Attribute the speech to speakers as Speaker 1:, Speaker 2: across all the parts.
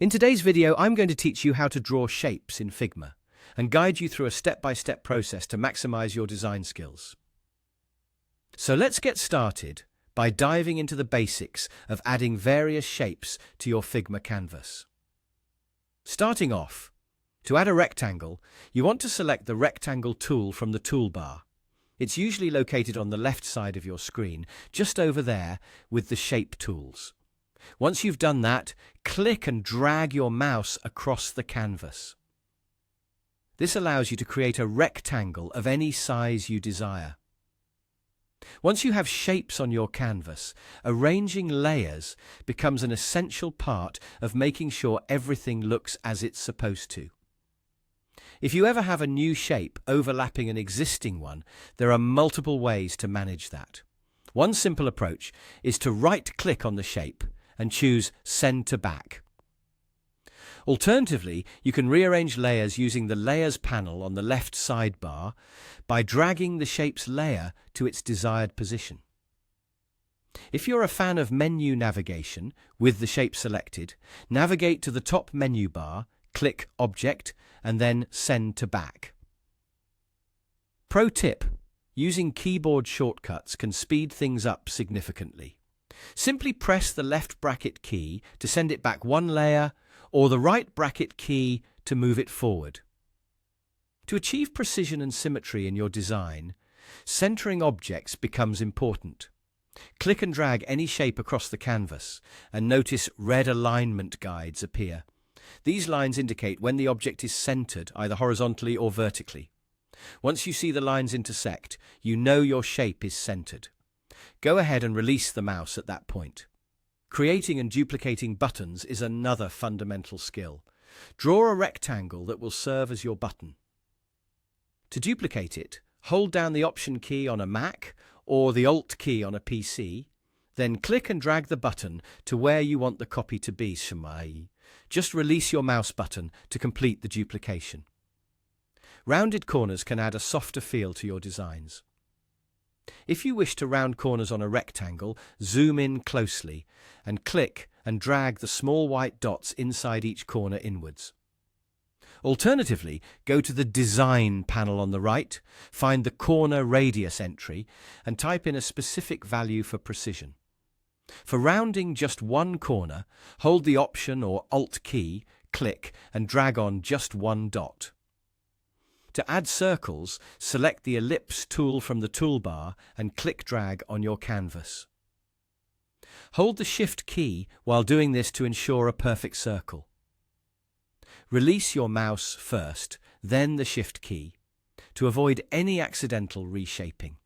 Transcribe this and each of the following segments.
Speaker 1: In today's video, I'm going to teach you how to draw shapes in Figma and guide you through a step-by-step process to maximize your design skills. So let's get started by diving into the basics of adding various shapes to your Figma canvas. Starting off, to add a rectangle, you want to select the rectangle tool from the toolbar. It's usually located on the left side of your screen, just over there with the shape tools. Once you've done that, click and drag your mouse across the canvas. This allows you to create a rectangle of any size you desire. Once you have shapes on your canvas, arranging layers becomes an essential part of making sure everything looks as it's supposed to. If you ever have a new shape overlapping an existing one, there are multiple ways to manage that. One simple approach is to right-click on the shape and choose Send to Back. Alternatively, you can rearrange layers using the Layers panel on the left sidebar by dragging the shape's layer to its desired position. If you're a fan of menu navigation with the shape selected, navigate to the top menu bar, click Object, and then Send to Back. Pro tip: using keyboard shortcuts can speed things up significantly. Simply press the left bracket key to send it back one layer, or the right bracket key to move it forward. To achieve precision and symmetry in your design, centering objects becomes important. Click and drag any shape across the canvas, and notice red alignment guides appear. These lines indicate when the object is centered, either horizontally or vertically. Once you see the lines intersect, you know your shape is centered. Go ahead and release the mouse at that point. Creating and duplicating buttons is another fundamental skill. Draw a rectangle that will serve as your button. To duplicate it, hold down the Option key on a Mac or the Alt key on a PC, then click and drag the button to where you want the copy to be. Just release your mouse button to complete the duplication. Rounded corners can add a softer feel to your designs. If you wish to round corners on a rectangle, zoom in closely and click and drag the small white dots inside each corner inwards. Alternatively, go to the Design panel on the right, find the corner radius entry, and type in a specific value for precision. For rounding just one corner, hold the Option or Alt key, click, and drag on just one dot. To add circles, select the Ellipse tool from the toolbar and click-drag on your canvas. Hold the Shift key while doing this to ensure a perfect circle. Release your mouse first, then the Shift key, to avoid any accidental reshaping.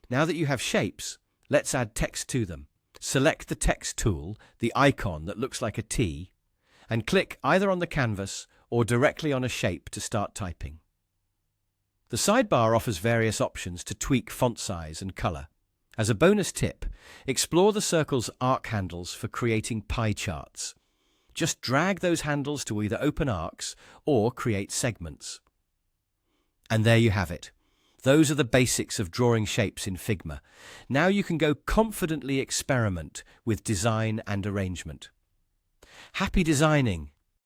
Speaker 1: Now that you have shapes, let's add text to them. Select the Text tool, the icon that looks like a T, and click either on the canvas or directly on a shape to start typing. The sidebar offers various options to tweak font size and color. As a bonus tip, explore the circle's arc handles for creating pie charts. Just drag those handles to either open arcs or create segments. And there you have it. Those are the basics of drawing shapes in Figma. Now you can go confidently experiment with design and arrangement. Happy designing!